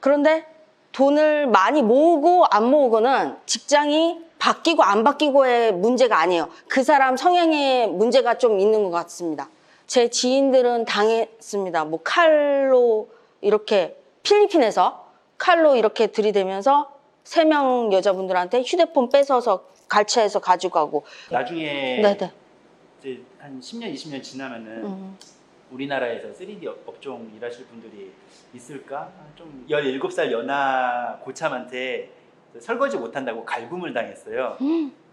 그런데 돈을 많이 모으고 안 모으고는 직장이 바뀌고 안 바뀌고의 문제가 아니에요. 그 사람 성향의 문제가 좀 있는 것 같습니다. 제 지인들은 당했습니다. 뭐 칼로 이렇게 필리핀에서 칼로 이렇게 들이대면서 3명 여자분들한테 휴대폰 뺏어서 갈취해서 가지고 가고. 나중에 네네. 이제 한 10년, 20년 지나면은 우리나라에서 3D 업종 일하실 분들이 있을까? 좀 17살 연하 고참한테 설거지 못한다고 갈굼을 당했어요.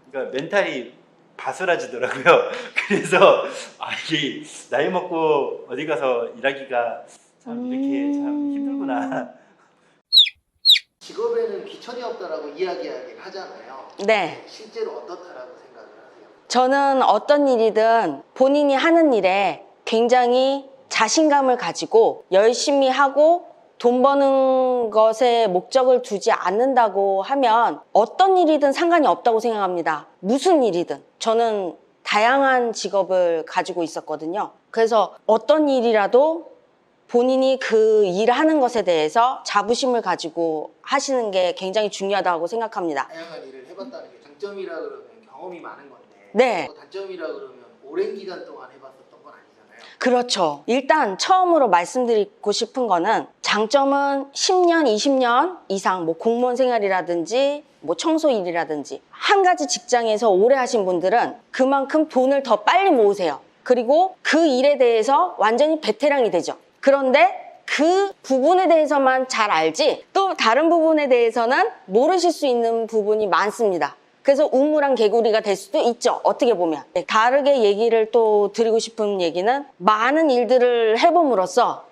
그러니까 멘탈이 바스라지더라고요. 그래서 이게 나이 먹고 어디 가서 일하기가 참 이렇게 참 힘들구나. 직업에는 귀천이 없다라고 이야기하긴 하잖아요. 네. 실제로 어떻다라고 생각을 하세요? 저는 어떤 일이든 본인이 하는 일에 굉장히 자신감을 가지고 열심히 하고 돈 버는 것에 목적을 두지 않는다고 하면 어떤 일이든 상관이 없다고 생각합니다. 무슨 일이든. 저는 다양한 직업을 가지고 있었거든요. 그래서 어떤 일이라도 본인이 그 일하는 것에 대해서 자부심을 가지고 하시는 게 굉장히 중요하다고 생각합니다. 다양한 일을 해봤다는 게 장점이라 그러면 경험이 많은 건데 네. 단점이라 그러면 오랜 기간 동안 해봤었던 건 아니잖아요. 그렇죠. 일단 처음으로 말씀드리고 싶은 거는 장점은 10년, 20년 이상 뭐 공무원 생활이라든지 뭐 청소 일이라든지 한 가지 직장에서 오래 하신 분들은 그만큼 돈을 더 빨리 모으세요. 그리고 그 일에 대해서 완전히 베테랑이 되죠. 그런데 그 부분에 대해서만 잘 알지 또 다른 부분에 대해서는 모르실 수 있는 부분이 많습니다. 그래서 우물안 개구리가 될 수도 있죠. 어떻게 보면. 다르게 얘기를 또 드리고 싶은 얘기는 많은 일들을 해봄으로써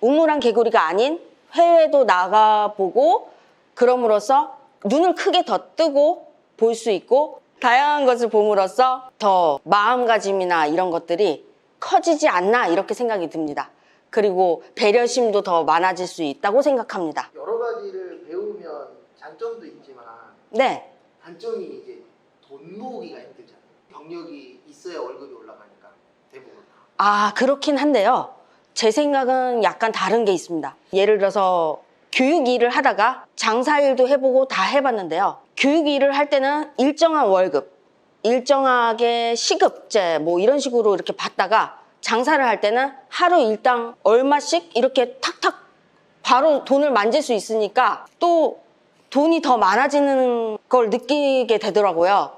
우물안 개구리가 아닌 해외도 나가보고 그럼으로써 눈을 크게 더 뜨고 볼 수 있고 다양한 것을 봄으로써 더 마음가짐이나 이런 것들이 커지지 않나 이렇게 생각이 듭니다. 그리고 배려심도 더 많아질 수 있다고 생각합니다. 여러 가지를 배우면 장점도 있지만 네. 단점이 이제 돈 모으기가 힘들잖아요. 경력이 있어야 월급이 올라가니까 대부분 다. 그렇긴 한데요. 제 생각은 약간 다른 게 있습니다. 예를 들어서 교육 일을 하다가 장사 일도 해보고 다 해봤는데요. 교육 일을 할 때는 일정한 월급, 일정하게 시급제 뭐 이런 식으로 이렇게 받다가 장사를 할 때는 하루 일당 얼마씩 이렇게 탁탁 바로 돈을 만질 수 있으니까 또 돈이 더 많아지는 걸 느끼게 되더라고요.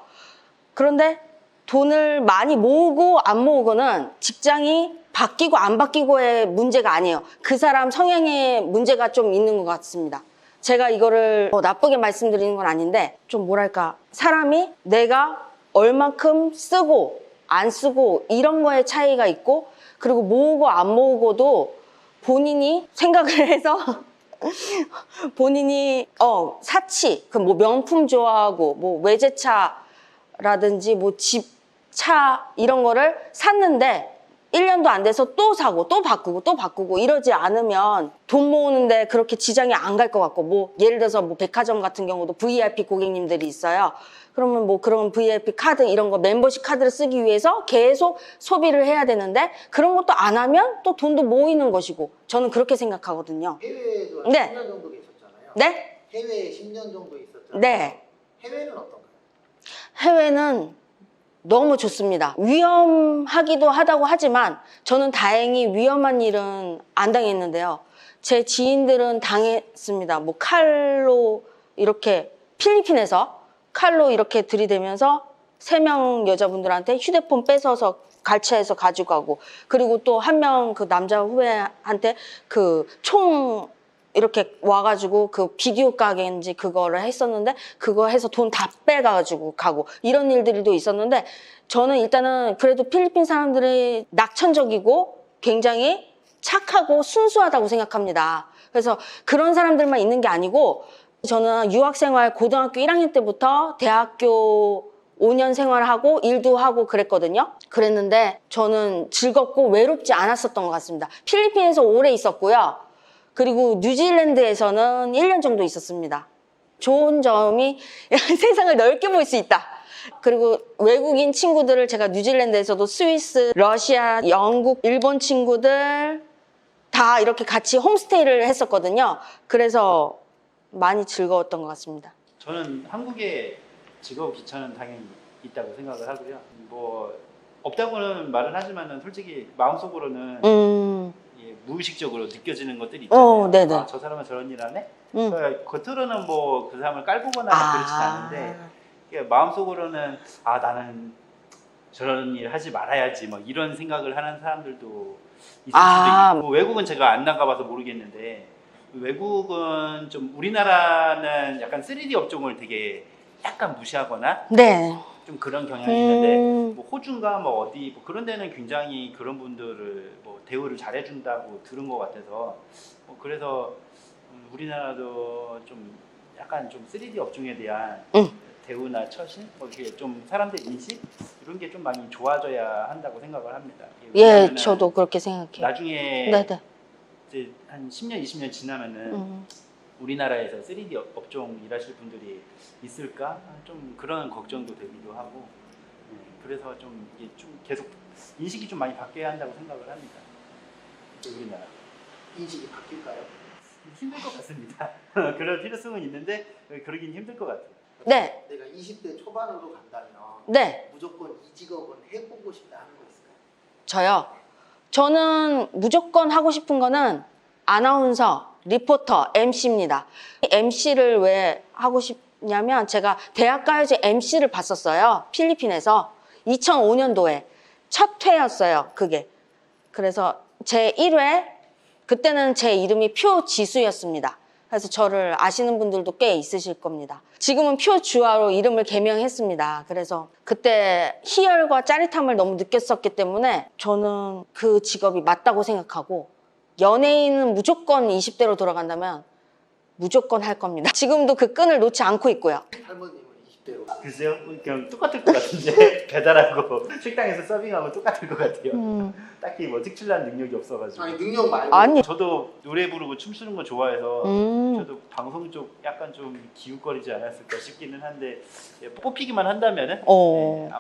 그런데 돈을 많이 모으고 안 모으고는 직장이 바뀌고 안 바뀌고의 문제가 아니에요. 그 사람 성향의 문제가 좀 있는 것 같습니다. 제가 이거를 나쁘게 말씀드리는 건 아닌데 좀 뭐랄까 사람이 내가 얼만큼 쓰고 안 쓰고 이런 거에 차이가 있고 그리고 모으고 안 모으고도 본인이 생각을 해서 본인이 사치 그 뭐 명품 좋아하고 뭐 외제차라든지 뭐 집 차 이런 거를 샀는데 1년도 안 돼서 또 사고 또 바꾸고 이러지 않으면 돈 모으는데 그렇게 지장이 안 갈 것 같고 뭐 예를 들어서 뭐 백화점 같은 경우도 VIP 고객님들이 있어요. 그러면 뭐 그런 VIP 카드 이런 거 멤버십 카드를 쓰기 위해서 계속 소비를 해야 되는데 그런 것도 안 하면 또 돈도 모이는 것이고 저는 그렇게 생각하거든요. 해외에도 네. 10년 정도 계셨잖아요. 네? 해외에 10년 정도 있었잖아요. 네. 해외는 어떤가요? 해외는 너무 좋습니다. 위험하기도 하다고 하지만 저는 다행히 위험한 일은 안 당했는데요. 제 지인들은 당했습니다. 뭐 칼로 이렇게 필리핀에서 칼로 이렇게 들이대면서 3명 여자분들한테 휴대폰 뺏어서 갈취해서 가지고 가고 그리고 또 한 명 그 남자 후배한테 그 총 이렇게 와가지고 그 비디오 가게인지 그거를 했었는데 그거 해서 돈 다 빼가지고 가고 이런 일들도 있었는데 저는 일단은 그래도 필리핀 사람들이 낙천적이고 굉장히 착하고 순수하다고 생각합니다. 그래서 그런 사람들만 있는 게 아니고 저는 유학생활 고등학교 1학년 때부터 대학교 5년 생활하고 일도 하고 그랬거든요. 그랬는데 저는 즐겁고 외롭지 않았었던 것 같습니다. 필리핀에서 오래 있었고요. 그리고 뉴질랜드에서는 1년 정도 있었습니다. 좋은 점이 세상을 넓게 볼 수 있다. 그리고 외국인 친구들을 제가 뉴질랜드에서도 스위스, 러시아, 영국, 일본 친구들 다 이렇게 같이 홈스테이를 했었거든요. 그래서 많이 즐거웠던 것 같습니다. 저는 한국에 직업 기차는 당연히 있다고 생각을 하고요. 뭐 없다고는 말은 하지만은 솔직히 마음속으로는 예, 무의식적으로 느껴지는 것들이 있잖아요. 네네. 아, 저 사람은 저런 일 하네? 그러니까 겉으로는 뭐 그 사람을 깔보거나 그렇진 않은데 마음속으로는 아 나는 저런 일 하지 말아야지 뭐 이런 생각을 하는 사람들도 있을 수도 있고 외국은 제가 안 나가봐서 모르겠는데 외국은 좀 우리나라는 약간 3D 업종을 되게 약간 무시하거나 네. 좀 그런 경향이 있는데 뭐 호주인가 뭐 어디 뭐 그런 데는 굉장히 그런 분들을 뭐 대우를 잘해준다고 들은 것 같아서 그래서 우리나라도 좀 약간 좀 3D 업종에 대한 대우나 처신 뭐 이렇게 좀 사람들 인식 이런 게 좀 많이 좋아져야 한다고 생각을 합니다. 예, 저도 그렇게 생각해요. 나중에 네네. 이제 한 10년, 20년 지나면은 우리나라에서 3D 업종 일하실 분들이 있을까? 좀 그런 걱정도 되기도 하고 그래서 좀 이게 좀 계속 인식이 좀 많이 바뀌어야 한다고 생각을 합니다. 우리나라 인식이 바뀔까요? 힘들 것 같습니다. 그럴 필요성은 있는데 그러긴 힘들 것 같아요. 네. 내가 20대 초반으로 간다면 네. 무조건 이 직업은 해보고 싶다 하는 거 있을까요? 저요. 저는 무조건 하고 싶은 거는 아나운서, 리포터, MC입니다. MC를 왜 하고 싶냐면 제가 대학가요제 MC를 봤었어요. 필리핀에서 2005년도에 첫 회였어요. 그게. 그래서 제 1회 그때는 제 이름이 표지수였습니다. 그래서 저를 아시는 분들도 꽤 있으실 겁니다. 지금은 표주아로 이름을 개명했습니다. 그래서 그때 희열과 짜릿함을 너무 느꼈었기 때문에 저는 그 직업이 맞다고 생각하고 연예인은 무조건 20대로 돌아간다면 무조건 할 겁니다. 지금도 그 끈을 놓지 않고 있고요. 할머님은 20대로 글쎄요, 그냥 똑같을 것 같은데 배달하고 식당에서 서빙하고 똑같을 것 같아요. 딱히 뭐 특출난 능력이 없어가지고. 아니 능력 말고 아니. 저도 노래 부르고 춤추는 거 좋아해서 저도 방송 쪽 약간 좀 기웃거리지 않았을까 싶기는 한데 예, 뽑히기만 한다면은 예,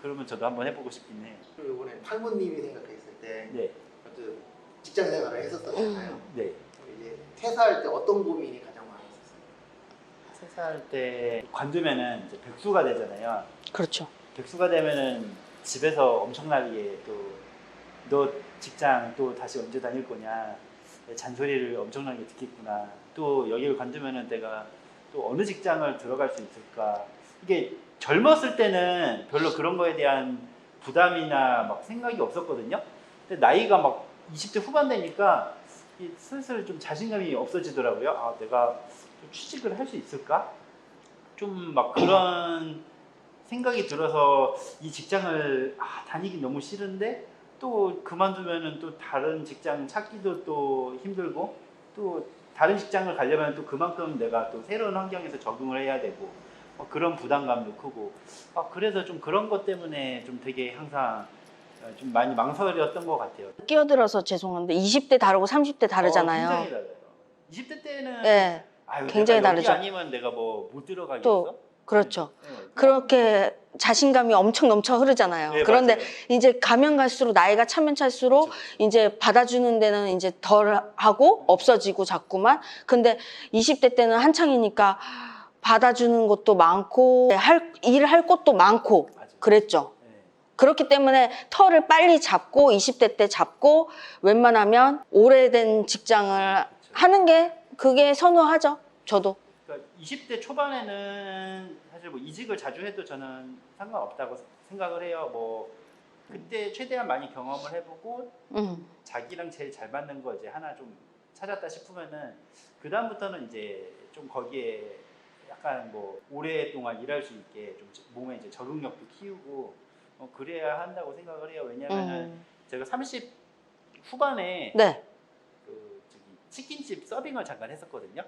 그러면 저도 한번 해보고 싶긴 해요. 그리고 이번에 탈모님이 생각했을 때 네, 어떤 직장 생활을 했었잖아요. 네. 이제 퇴사할 때 어떤 고민이 가장 많이 있었어요? 퇴사할 때 관두면은 이제 백수가 되잖아요. 그렇죠. 백수가 되면은 집에서 엄청나게 또 너 직장 또 다시 언제 다닐 거냐 잔소리를 엄청나게 듣겠구나 또 여기를 관두면은 내가 또 어느 직장을 들어갈 수 있을까 이게 젊었을 때는 별로 그런 거에 대한 부담이나 막 생각이 없었거든요. 근데 나이가 막 20대 후반 되니까 슬슬 좀 자신감이 없어지더라고요. 아 내가 좀 취직을 할 수 있을까? 좀 막 그런 생각이 들어서 이 직장을 다니기 너무 싫은데 또 그만두면은 또 다른 직장 찾기도 또 힘들고 또 다른 직장을 가려면 또 그만큼 내가 또 새로운 환경에서 적응을 해야 되고 그런 부담감도 크고 그래서 좀 그런 것 때문에 좀 되게 항상 좀 많이 망설였던 것 같아요. 끼어들어서 죄송한데 20대 다르고 30대 다르잖아요. 굉장히 달라요. 20대 때는 네. 아유, 굉장히 내가 여기 다르죠. 아니면 내가 뭐 못 들어가겠어? 또 그렇죠. 네. 그렇게 자신감이 엄청 넘쳐 흐르잖아요. 네, 그런데 맞아요. 이제 가면 갈수록 나이가 차면 찰수록 그렇죠. 이제 받아주는 데는 이제 덜 하고 없어지고 자꾸만. 근데 20대 때는 한창이니까 받아주는 것도 많고 일을 할 것도 많고 맞아요. 그랬죠. 네. 그렇기 때문에 터를 빨리 잡고 20대 때 잡고 웬만하면 오래된 직장을 하는 게 그게 선호하죠. 저도. 그러니까 20대 초반에는 사실 뭐 이직을 자주 해도 저는 상관없다고 생각을 해요. 뭐 그때 최대한 많이 경험을 해보고 자기랑 제일 잘 맞는 거 이제 하나 좀 찾았다 싶으면은 그 다음부터는 이제 좀 거기에 약간 뭐 오랫동안 일할 수 있게 좀 몸에 이제 적응력도 키우고 그래야 한다고 생각을 해요. 왜냐면은 제가 30 후반에 네. 그 저기 치킨집 서빙을 잠깐 했었거든요.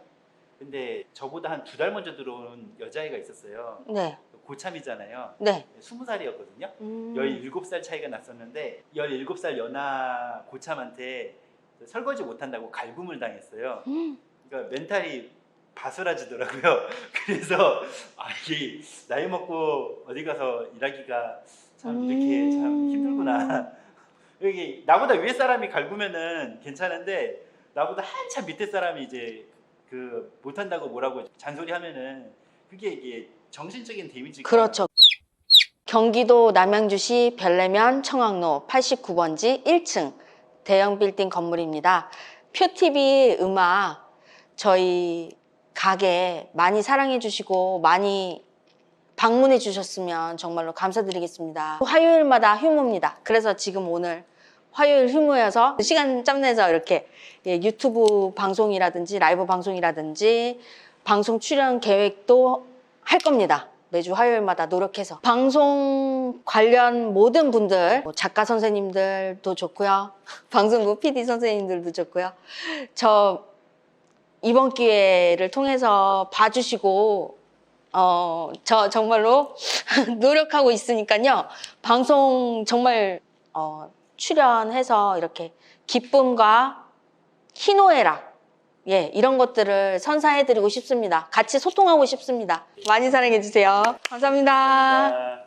근데 저보다 한 2달 먼저 들어온 여자애가 있었어요. 네. 고참이잖아요. 네. 20살이었거든요. 17살 차이가 났었는데 17살 연하 고참한테 설거지 못한다고 갈굼을 당했어요. 그러니까 멘탈이 바스라지더라고요. 그래서 이게 나이 먹고 어디 가서 일하기가 참 이렇게 참 힘들구나. 여기 나보다 위에 사람이 갈구면은 괜찮은데 나보다 한참 밑에 사람이 이제 그 못한다고 뭐라고 잔소리하면은 그게 이게 정신적인 데미지가 그렇죠. 경기도 남양주시 별내면 청학로 89번지 1층 대형 빌딩 건물입니다. 표TV 음악 저희 가게 많이 사랑해 주시고 많이 방문해 주셨으면 정말로 감사드리겠습니다. 화요일마다 휴무입니다. 그래서 지금 오늘 화요일 휴무여서 시간 짬내서 이렇게 유튜브 방송이라든지 라이브 방송이라든지 방송 출연 계획도 할 겁니다. 매주 화요일마다 노력해서 방송 관련 모든 분들 작가 선생님들도 좋고요. 방송국 PD 선생님들도 좋고요. 저 이번 기회를 통해서 봐주시고 저 정말로 노력하고 있으니까요. 방송 정말 출연해서 이렇게 기쁨과 희노애락 이런 것들을 선사해드리고 싶습니다. 같이 소통하고 싶습니다. 많이 사랑해주세요. 감사합니다. 감사합니다.